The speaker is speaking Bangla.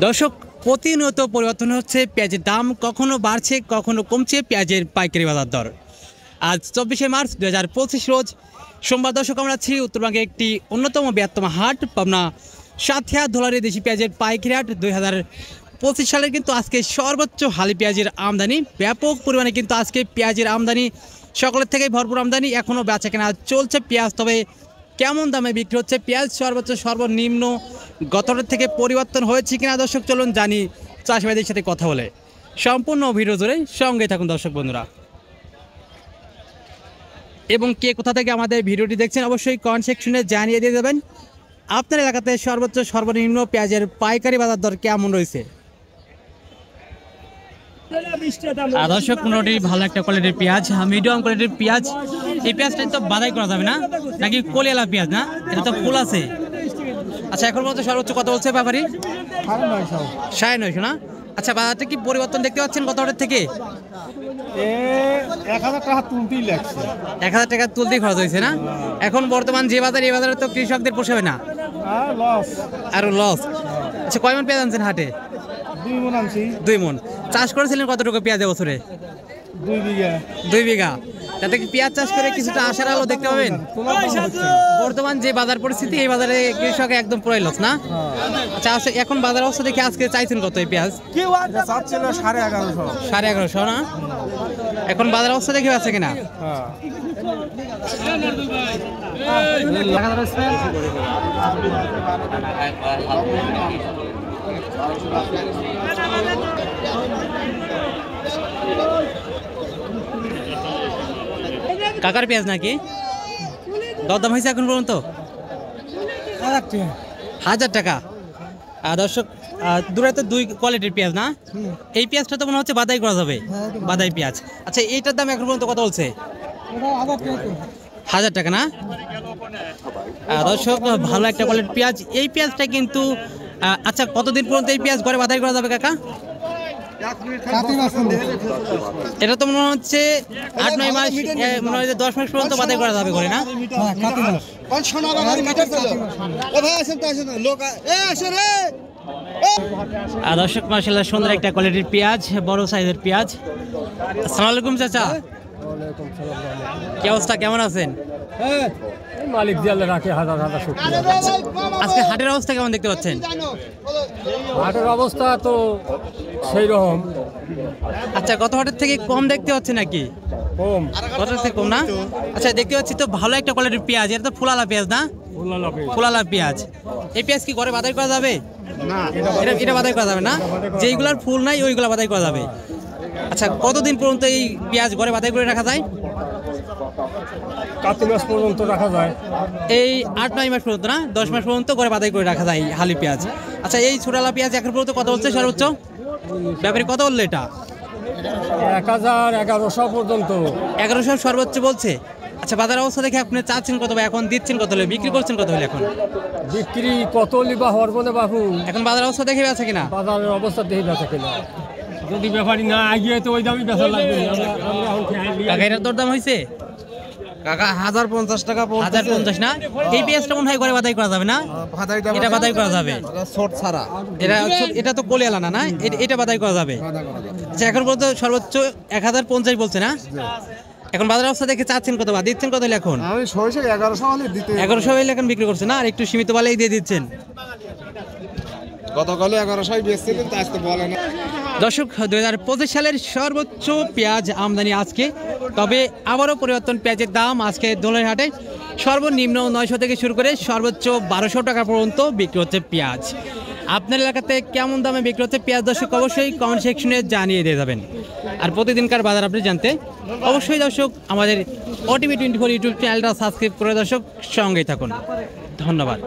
দর্শক, প্রতিনিয়ত পরিবর্তন হচ্ছে পেঁয়াজের দাম, কখনো বাড়ছে কখনো কমছে পেঁয়াজের পাইকারি বাজার দর। আজ 24শে মার্চ 2025 রোজ সোমবার। দর্শক, আমরা আছি উত্তরবঙ্গের একটি অন্যতম বৃহত্তম হাট, পাবনা সাথিয়া ধোলারে দেশি পেঁয়াজের পাইকারি হাট। 2025 সালের কিন্তু আজকে সর্বোচ্চ হালি পেঁয়াজের আমদানি, ব্যাপক পরিমাণে কিন্তু আজকে পেঁয়াজের আমদানি, সকলের থেকেই ভরপুর আমদানি। এখনও বেচা কেনা চলছে পেঁয়াজ, তবে কেমন দামে বিক্রি হচ্ছে পেঁয়াজ, সর্বোচ্চ সর্বনিম্ন গতরের থেকে পরিবর্তন হয়েছে কিনা দর্শক চলুন জানি চাষিবাদের সাথে কথা বলে। সম্পূর্ণ ভিডিও জুড়ে সঙ্গে থাকুন দর্শক বন্ধুরা, এবং কে কোথা থেকে আমাদের ভিডিওটি দেখছেন অবশ্যই কমেন্ট সেকশনে জানিয়ে দিয়ে যাবেন আপনার এলাকাতে সর্বোচ্চ সর্বনিম্ন পেঁয়াজের পাইকারি বাজার দর কেমন রয়েছে। দর্শক, মোটামুটি ভালো একটা কোয়ালিটির পেঁয়াজ, মিডিয়াম কোয়ালিটির পেঁয়াজ। এই পেঁয়াজটা তো বাদাই করা যাবে না নাকি কলিয়ালা পেঁয়াজ? না, এটা তো ফুল আছে। আচ্ছা, এখন পর্যন্ত সর্বোচ্চ কত বলছে ব্যাপারী? 950 না? আচ্ছা, বাজারটা কি পরিবর্তন দেখতে পাচ্ছেন গত হাটের থেকে? 1000 টাকা তুলতেই লাগছে। 1000 টাকা তুলতেই খরচ হয়েছে না? এখন বর্তমান যে বাজার, এই বাজারে তো কৃষকদের পোষাবে না, আরো লস। আচ্ছা, কয় মন পেঁয়াজ আনছেন হাটে? 2 মণ আনছি। 2 মণ। চাষ করেছিলেন কতটুকু পেঁয়াজ বছরে? 2 বিঘা। 2 বিঘা। তাতে কি পেঁয়াজ চাষ করে কিছুটা আশার আলো দেখতে পাবেন? বর্তমান যে বাজার পরিস্থিতি, এই বাজারে কৃষক একদম পুরাই লস না? আচ্ছা, এখন বাজার অবস্থা দেখে আজকে চাইছেন কত এই পেঁয়াজ? 1150 না? এখন বাজার অবস্থা দেখে আছে কিনা? কাকার পেঁয়াজ নাকি? দরদাম হয়েছে এখন পর্যন্ত? 1000 টাকা। দর্শক, দূরে তো 2 কোয়ালিটির পেঁয়াজ না? এই পেঁয়াজটা তো মনে হচ্ছে বাদাই করা যাবে, বাদাই পেঁয়াজ। আচ্ছা, এইটার দাম এখন পর্যন্ত কত বলছে? 1000 টাকা না? দর্শক, ভালো একটা কোয়ালিটির পেঁয়াজ। এই পেঁয়াজটা কিন্তু আচ্ছা, কতদিন পর্যন্ত এই পেঁয়াজ ঘরে বাদাই করা যাবে কাকা? এটা তো মনে হচ্ছে 8-9 মাস, মনে হয় 10 মাস পর্যন্ত বাদাই করা যাবে ঘরে না? দর্শক, মাশাআল্লাহ সুন্দর একটা কোয়ালিটির পেঁয়াজ, বড় সাইজের পেঁয়াজ। আসসালামু আলাইকুম চাচা, কি অবস্থা, কেমন আছেন? মালিক জিয়ালে রাখে হাজার হাজার শুকনো। আজকে হাটের অবস্থা কেমন দেখতে পাচ্ছেন? হাটের অবস্থা তো সেই রকম। আচ্ছা, গত হাটের থেকে কম দেখতে পাচ্ছি নাকি? কম। গত হাটের থেকে কম না? আচ্ছা, দেখতে পাচ্ছি তো ভালো একটা কোয়ালিটির পেঁয়াজ। এটা তো ফুলালা পেঁয়াজ না? ফুলালা পেঁয়াজ। এই পেঁয়াজ কি ঘরে বাদাই করা যাবে? না, এটা বাদাই করা যাবে না? যেইগুলার ফুল নাই ওইগুলা বাদাই করা যাবে। আচ্ছা, কতদিন পর্যন্ত এই পেঁয়াজ ঘরে বাদাই করে রাখা যায়? কার্তিক মাস পর্যন্ত রাখা যায়। এই 8-9 মাস পর্যন্ত না? 10 মাস পর্যন্ত ঘরে বাদাই করে রাখা যায় হালি পেঁয়াজ। আচ্ছা, এই ছোটালা পেঁয়াজ এখন পর্যন্ত কত হচ্ছে সর্বোচ্চ? ব্যাপারী কত বললো এটা? 1100 পর্যন্ত। 1100 সর্বোচ্চ বলছে। আচ্ছা, বাজার অবস্থা দেখে আপনি চাচ্ছেন কত, এখন দিচ্ছেন কত হলে, বিক্রি করছেন কত হলে? এখন বিক্রি কত লিবা হওয়ার বলে বাবু? এখন বাজার অবস্থা দেখে আছে কিনা? বাজারের অবস্থা দেখে বেচা কিনা। যদি ব্যাপারী না আগিয়ে তো ওই দামই বেচা লাগবে। কাকা, এটার দরদাম হয়েছে কাকা 1050 টাকা। 1050 না? এই পেঁয়াজটা মনে হয় ঘরে বাদাই করা যাবে না? এটা বাদাই করা যাবে শর্ট ছাড়া। এটা তো কলিয়ালা না? এটা বাদাই করা যাবে। আচ্ছা, এখন পর্যন্ত সর্বোচ্চ 1050 বলছে না? এখন বাজার অবস্থা দেখে চাচ্ছেন কত বা দিচ্ছেন কত হলে? এখন আমি 1100 হলে দিতে। 1100 হলে এখন বিক্রি করছে না? আর একটু সীমিত বালেই দিয়ে দিচ্ছেন। গতকালে 1100 বেচছিলেন, তা আজকে বলে না। দর্শক, 2025 সালের সর্বোচ্চ পেঁয়াজ আমদানি আজকে, তবে আবারও পরিবর্তন পেঁয়াজের দাম। আজকে দোলের হাটে সর্বনিম্ন 900 থেকে শুরু করে সর্বোচ্চ 1200 টাকা পর্যন্ত বিক্রি হচ্ছে পেঁয়াজ। আপনার এলাকাতে কেমন দামে বিক্রি হচ্ছে পেঁয়াজ দর্শক অবশ্যই কমেন্ট সেকশনে জানিয়ে দিয়ে যাবেন। আর প্রতিদিনকার বাজার আপনি জানতে অবশ্যই দর্শক আমাদের OTV 24 ইউটিউব চ্যানেলটা সাবস্ক্রাইব করে দর্শক সঙ্গেই থাকুন। ধন্যবাদ।